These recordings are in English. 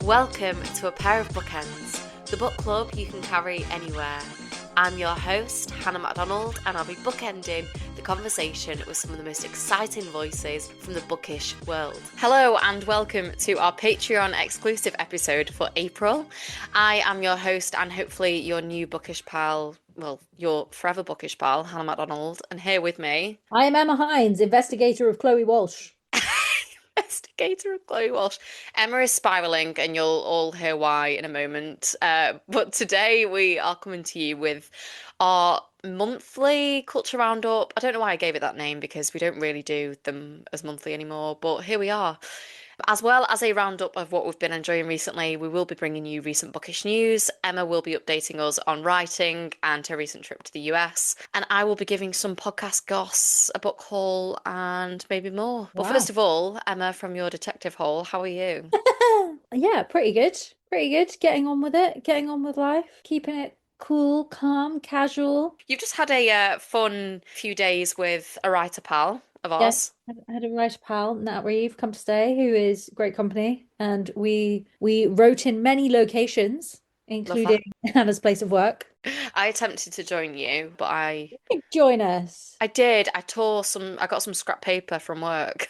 Welcome to A Pair of Bookends, the book club you can carry anywhere. I'm your host, Hannah MacDonald, and I'll be bookending the conversation with some of the most exciting voices from the bookish world. Hello and welcome to our Patreon exclusive episode for April. I am your host and hopefully your new bookish pal, well, your forever bookish pal, Hannah MacDonald, and here with me... I am Emma Hines, investigator of Chloe Walsh. Investigator of Chloe Walsh. Emma is spiraling, and you'll all hear why in a moment. But today we are coming to you with our monthly culture roundup. I don't know why I gave it that name because we don't really do them as monthly anymore, but here we are. As well as a roundup of what we've been enjoying recently, we will be bringing you recent bookish news. Emma will be updating us on writing and her recent trip to the US. And I will be giving some podcast goss, a book haul, and maybe more. But Wow. first of all, Emma from your detective hole, how are you? Yeah, pretty good. Pretty good. Getting on with it, getting on with life, keeping it cool, calm, casual. You've just had a fun few days with a writer pal of Yes, ours. I had a writer pal, Nat Reeve, come to stay, who is great company. And we wrote in many locations, Love that. including Hannah's place of work. I attempted to join you, but Join us. I did. I got some scrap paper from work.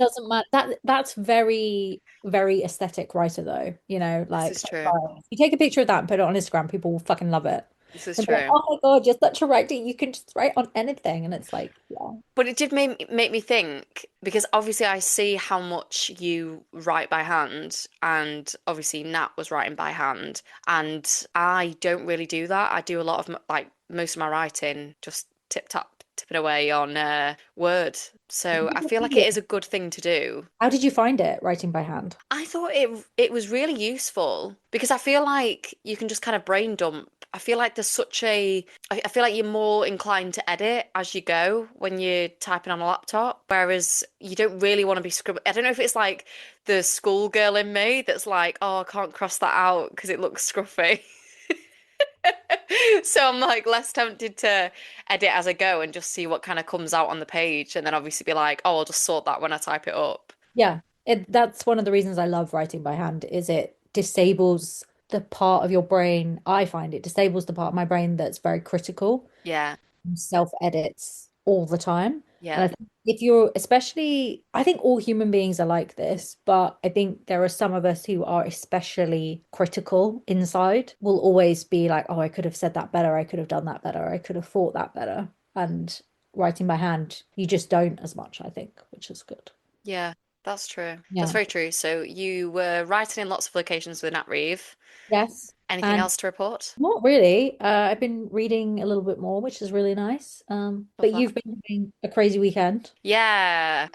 Doesn't matter. That's very, very aesthetic writer though. This Like is true. if you take a picture of that and put it on Instagram, people will fucking love it. This is They'll be like, true. oh my God, you're such a writer. You can just write on anything. And it's like, yeah. But it did make me think because obviously I see how much you write by hand, and obviously Nat was writing by hand, and I don't really do that. I do a lot of like most of my writing just tipping away on Word. So I feel like it is a good thing to do. How did you find it writing by hand? I thought it was really useful because I feel like you can just kind of brain dump. I feel like there's such a I feel like you're more inclined to edit as you go when you're typing on a laptop, whereas you don't really want to be scribbling. I don't know if it's like the schoolgirl in me that's like, oh, I can't cross that out because it looks scruffy. So I'm like less tempted to edit as I go and just see what kind of comes out on the page, and then obviously be like, oh, I'll just sort that when I type it up. Yeah, that's one of the reasons I love writing by hand is it disables the part of your brain. I find it disables the part of my brain that's very critical, Yeah, self-edits all the time. And yeah. I think if you're especially, I think all human beings are like this, but I think there are some of us who are especially critical inside, will always be like, oh, I could have said that better. I could have done that better. I could have thought that better. And writing by hand, you just don't as much, I think, which is good. Yeah, that's true. That's Yeah. very true. So you were writing in lots of locations with Nat Reeve. Yes. Anything And else to report? not really. I've been reading a little bit more, which is really nice. Love But that. you've been having a crazy weekend. Yeah.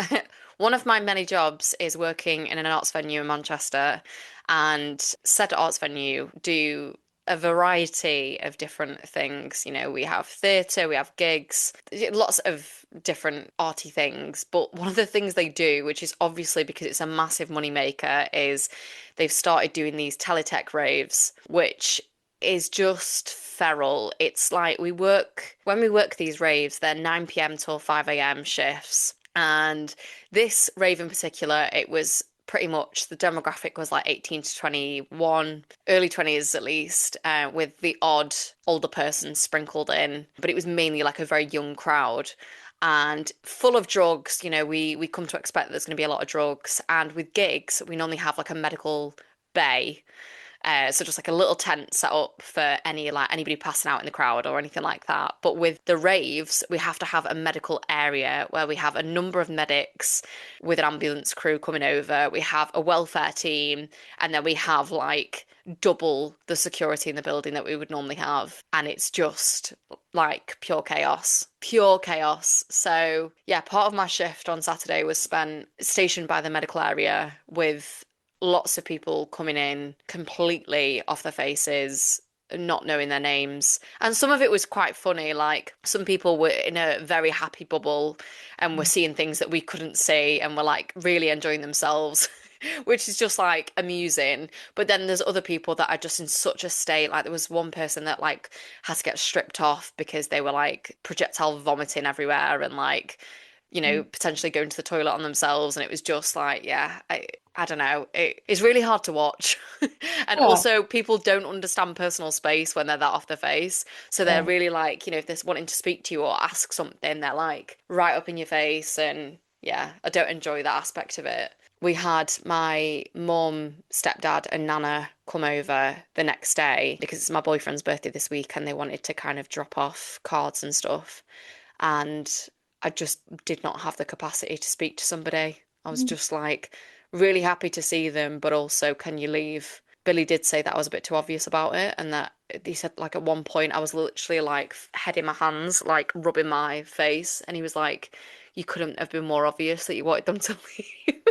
One of my many jobs is working in an arts venue in Manchester, and said arts venue do a variety of different things. You know, we have theatre, we have gigs, lots of different arty things. But one of the things they do, which is obviously because it's a massive money maker, is they've started doing these teletech raves, which is just feral. It's like when we work these raves, they're 9 p.m. till 5 a.m. shifts. And this rave in particular, it was pretty much the demographic was like 18 to 21, early 20s at least, with the odd older person sprinkled in. But it was mainly like a very young crowd and full of drugs. You know, we come to expect that there's going to be a lot of drugs. And with gigs, we normally have like a medical bay, so just like a little tent set up for anybody passing out in the crowd or anything like that. But with the raves, we have to have a medical area where we have a number of medics with an ambulance crew coming over. We have a welfare team, and then we have like double the security in the building that we would normally have. And it's just like pure chaos. Pure chaos. So, yeah, part of my shift on Saturday was spent stationed by the medical area with lots of people coming in completely off their faces, not knowing their names. And some of it was quite funny. Like some people were in a very happy bubble and were seeing things that we couldn't see and were like really enjoying themselves. Which is just like amusing. But then there's other people that are just in such a state. Like there was one person that like had to get stripped off because they were like projectile vomiting everywhere and like, you know, potentially going to the toilet on themselves. And it was just like, yeah, I don't know. It's really hard to watch. And Yeah, also, people don't understand personal space when they're that off the face. So they're yeah. really like, if they're wanting to speak to you or ask something, they're like right up in your face. And yeah, I don't enjoy that aspect of it. We had my mum, stepdad, and nana come over the next day because it's my boyfriend's birthday this week and they wanted to kind of drop off cards and stuff. And I just did not have the capacity to speak to somebody. I was just like really happy to see them, but also, can you leave? Billy did say that I was a bit too obvious about it, and that he said like at one point I was literally like head in my hands, like rubbing my face, and he was like, "You couldn't have been more obvious that you wanted them to leave."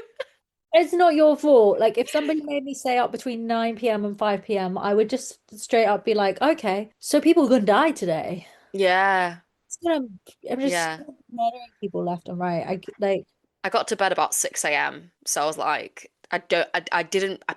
It's not your fault. Like if somebody made me stay up between 9 p.m. and 5 p.m., I would just straight up be like, okay, so people are gonna die today. Yeah, It's gonna, I'm just yeah. murdering people left and right. Like, I got to bed about 6 a.m. So I was like, I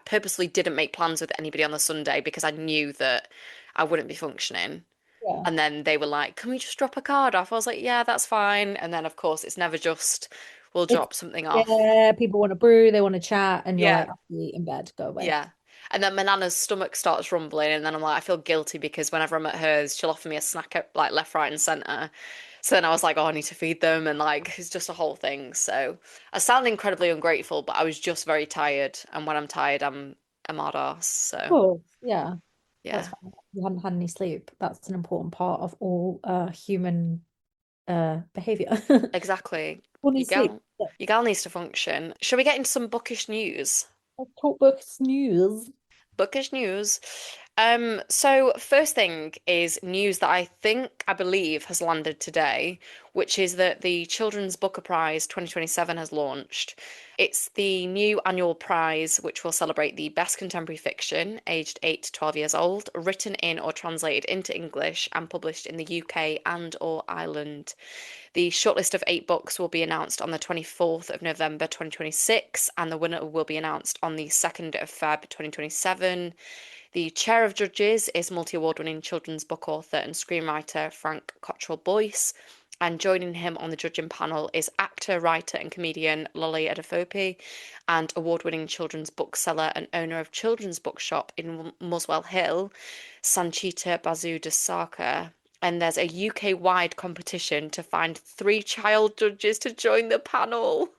purposely didn't make plans with anybody on the Sunday because I knew that I wouldn't be functioning. yeah. And then they were like, can we just drop a card off? I was like, yeah, that's fine. And then, of course, it's never just, we'll It's drop something off. yeah, people want to brew, they want to chat, and you're like, Yeah. I'll be in bed, go away. Yeah. And then my nana's stomach starts rumbling, and then I'm like, I feel guilty because whenever I'm at hers, she'll offer me a snack like left, right, and centre. So then I was like, oh, I need to feed them, and like it's just a whole thing. So I sound incredibly ungrateful, but I was just very tired, and when I'm tired, I'm hard ass. So Cool. Yeah, that's yeah, fine. You hadn't had any sleep. That's an important part of all human behavior. exactly. All need Your sleep. gal, Yeah. your gal needs to function. Shall we get into some bookish news? Talk books news. Bookish news. So first thing is news that I believe has landed today, which is that the Children's Booker Prize 2027 has launched. It's the new annual prize which will celebrate the best contemporary fiction aged 8 to 12 years old, written in or translated into English and published in the UK and or Ireland. The shortlist of 8 books will be announced on the 24th of November 2026, and the winner will be announced on the 2nd of Feb 2027. The chair of judges is multi-award winning children's book author and screenwriter Frank Cottrell Boyce. And joining him on the judging panel is actor, writer, and comedian Lolly Adefope and award-winning children's bookseller and owner of Children's Bookshop in Muswell Hill, Sanchita Basu-Dasaka. And there's a UK-wide competition to find 3 child judges to join the panel.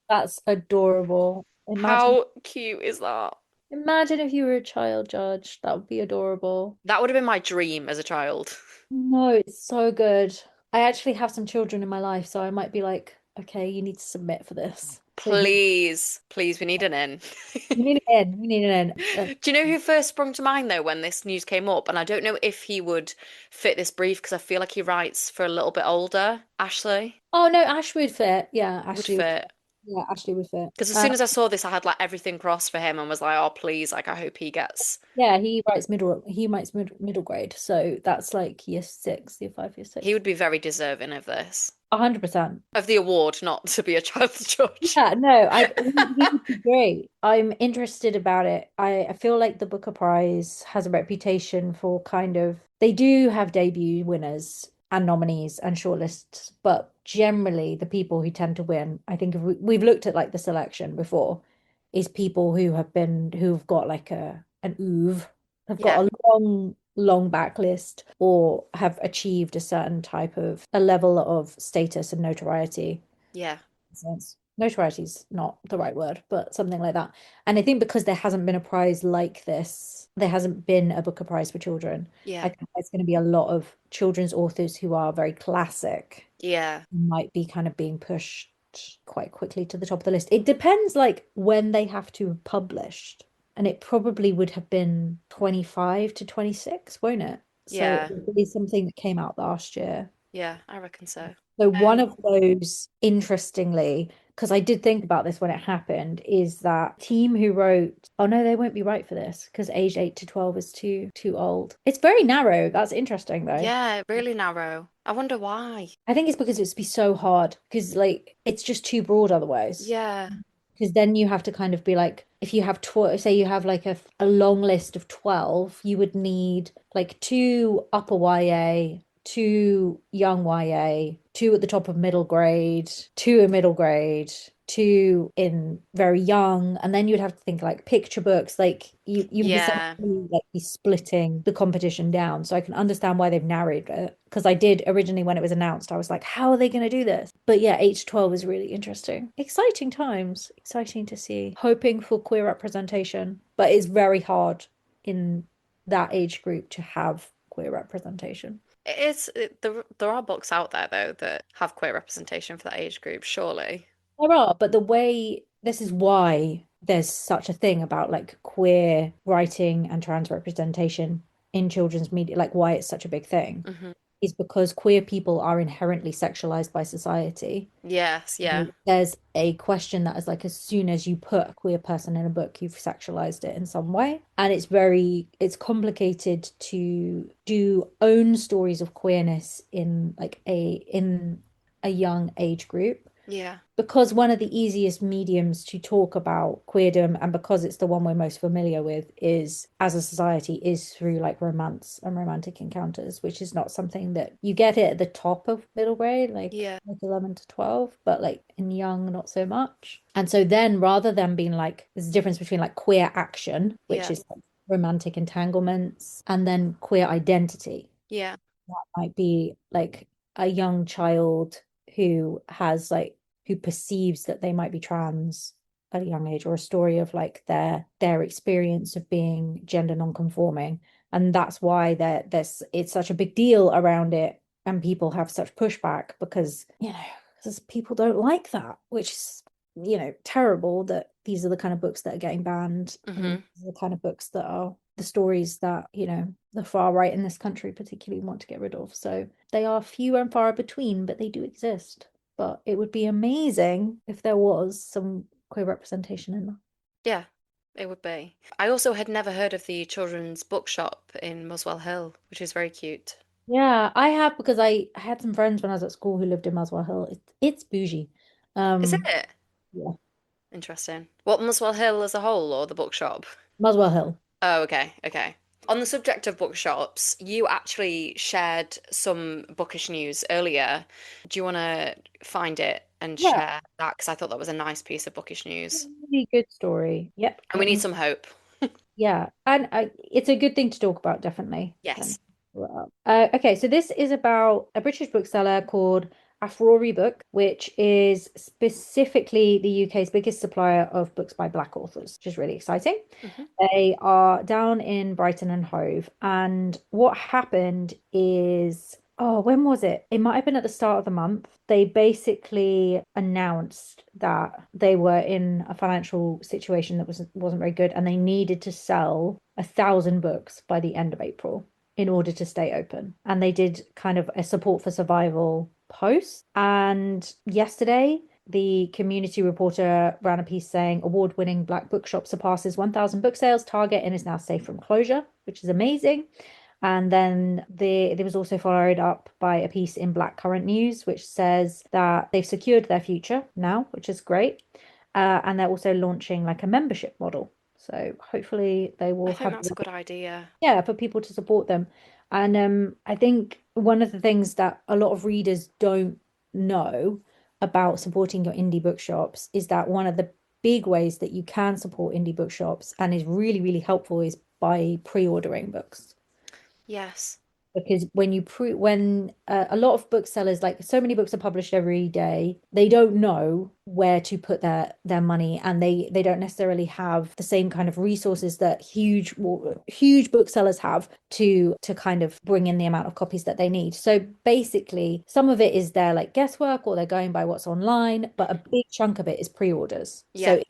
That's adorable. How cute is that? Imagine if you were a child judge. That would be adorable. That would have been my dream as a child. No, it's so good. I actually have some children in my life, so I might be like, okay, you need to submit for this. So Please, please, we need an in. you need an in. You need an in. Do you know who first sprung to mind though when this news came up? And I don't know if he would fit this brief because I feel like he writes for a little bit older. Ashley Oh no, Ash would fit. Yeah, would Ashley would fit. fit. Yeah, Ashley would fit. Because as soon as I saw this, I had like everything crossed for him and was like, oh, please, like, I hope he gets. Yeah, he writes middle grade. So that's like year six, year five, year He six. would be very deserving of this, 100%. of the award, not to be a child judge. Yeah, no, he would be great. I'm interested about it. I feel like the Booker Prize has a reputation for kind of they do have debut winners and nominees and shortlists, but generally the people who tend to win, I think if we've looked at like the selection before, is people who've got like an oeuvre, have Yeah, got a long backlist or have achieved a certain type of a level of status and notoriety yeah, sense. Notoriety is not the right word, but something like that. And I think because there hasn't been a prize like this, there hasn't been a Booker Prize for children. I yeah, think there's going to be a lot of children's authors who are very classic, yeah, who might be kind of being pushed quite quickly to the top of the list. It depends like when they have to have published. And it probably would have been 25 to 26, won't it? So it yeah, would be something that came out last year. yeah, I reckon so. So one Um, of those, interestingly, because I did think about this when it happened, is that team who wrote, oh no, they won't be right for this because age 8 to 12 is too old. It's very narrow. That's interesting though. yeah, really narrow. I wonder why. I think it's because it's be so hard because like it's just too broad otherwise. Yeah, Because then you have to kind of be like, if you have 12, say you have like a long list of 12, you would need like two upper YA, two young YA, two at the top of middle grade, two in middle grade, two in very young, and then you'd have to think like picture books, like you'd Yeah. essentially like be splitting the competition down. So I can understand why they've narrowed it. Because I did originally when it was announced, I was like, how are they going to do this? But yeah, 8 to 12 is really interesting. Exciting times. Exciting to see. Hoping for queer representation, but it's very hard in that age group to have queer representation. There are books out there though that have queer representation for that age group, surely. There are, but the way this is why there's such a thing about like queer writing and trans representation in children's media, like why it's such a big thing, Hmm. is because queer people are inherently sexualized by society. Yes, yeah. There's a question that is like as soon as you put a queer person in a book, you've sexualized it in some way. And it's complicated to do own stories of queerness in a young age group Yeah. because one of the easiest mediums to talk about queerdom and because it's the one we're most familiar with is as a society is through like romance and romantic encounters, which is not something that you get it at the top of middle grade, Yeah. like 11 to 12, but like in young not so much. And so then rather than being like there's a difference between like queer action, which Yeah. is like romantic entanglements, and then queer identity Yeah. might be like a young child who has like who perceives that they might be trans at a young age, or a story of like their experience of being gender non-conforming, and that's why there's it's such a big deal around it, and people have such pushback because because people don't like that, which is terrible that these are the kind of books that are getting banned, and Hmm. these are the kind of books that are the stories that the far right in this country particularly want to get rid of. So they are few and far between, but they do exist. But it would be amazing if there was some queer representation in them. Yeah, it would be. I also had never heard of the children's bookshop in Muswell Hill, which is very cute. Yeah, I have because I had some friends when I was at school who lived in Muswell Hill. It's bougie. Is Um, it? yeah, Interesting. What, Muswell Hill as a whole or the bookshop? Muswell Hill. Oh, okay, okay. On the subject of bookshops, you actually shared some bookish news earlier. Do you want to find it and Yeah, share that? Because I thought that was a nice piece of bookish news. really good story. Yep, And we need some hope. yeah, and it's a good thing to talk about, definitely. Let me Yes. pull it up. Okay, so this is about a British bookseller called Afrori Book, which is specifically the UK's biggest supplier of books by Black authors, which is really exciting. Hmm. They are down in Brighton and Hove. And what happened is, oh, when was it? It might have been at the start of the month. They basically announced that they were in a financial situation that wasn't very good, and they needed to sell 1,000 books by the end of April in order to stay open. And they did kind of a support for survival post. And yesterday, the community reporter ran a piece saying award-winning Black Bookshop surpasses 1,000 book sales target and is now safe from closure, which is amazing. And then there was also followed up by a piece in Black Current News, which says that they've secured their future now, which is great. And they're also launching like a membership model. So hopefully they I will think have, that's a good idea. yeah, for people to support them. And I think one of the things that a lot of readers don't know about supporting your indie bookshops is that one of the big ways that you can support indie bookshops and is really, really helpful is by pre-ordering books, Yes. because when a lot of booksellers, like so many books are published every day, they don't know where to put their money, and they don't necessarily have the same kind of resources that huge booksellers have to kind of bring in the amount of copies that they need. So basically some of it is their like guesswork, or they're going by what's online, but a big chunk of it is pre-orders. Yeah. So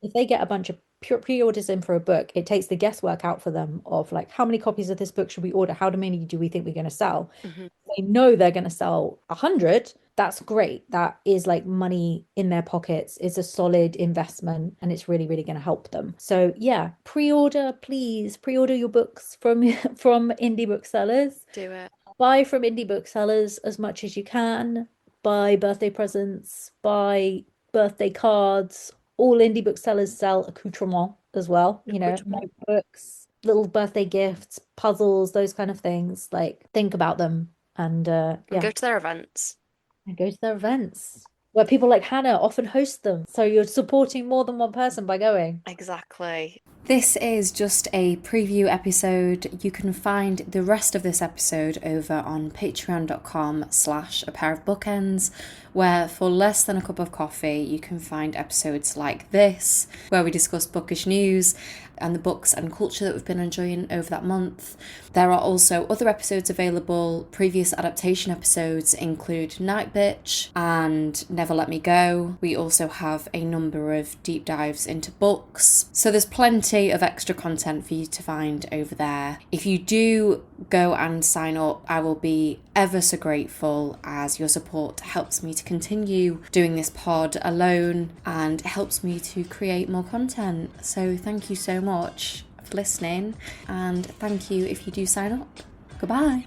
if they get a bunch of pure pre-orders in for a book, it takes the guesswork out for them of like how many copies of this book should we order? How many do we think we're going to sell? Hmm. They know they're going to sell 100. That's great. That is like money in their pockets. It's a solid investment and it's really, really going to help them. So yeah, pre-order, please. Pre-order your books from from indie booksellers. Do it. Buy from indie booksellers as much as you can. Buy birthday presents, buy birthday cards. All indie booksellers sell accoutrement as well, Accoutrement. notebooks, little birthday gifts, puzzles, those kind of things. Like think about them and And yeah, go to their events. and go to their events. where people like Hannah often host them. So you're supporting more than one person by going. Exactly. This is just a preview episode. You can find the rest of this episode over on patreon.com/a pair of bookends, where for less than a cup of coffee, you can find episodes like this, where we discuss bookish news and the books and culture that we've been enjoying over that month. There are also other episodes available. Previous adaptation episodes include Night Bitch and Never Let Me Go. We also have a number of deep dives into books. So there's plenty of extra content for you to find over there. If you do go and sign up, I will be ever so grateful, as your support helps me to continue doing this pod alone and helps me to create more content. So thank you so much for listening, and thank you if you do sign up. Goodbye.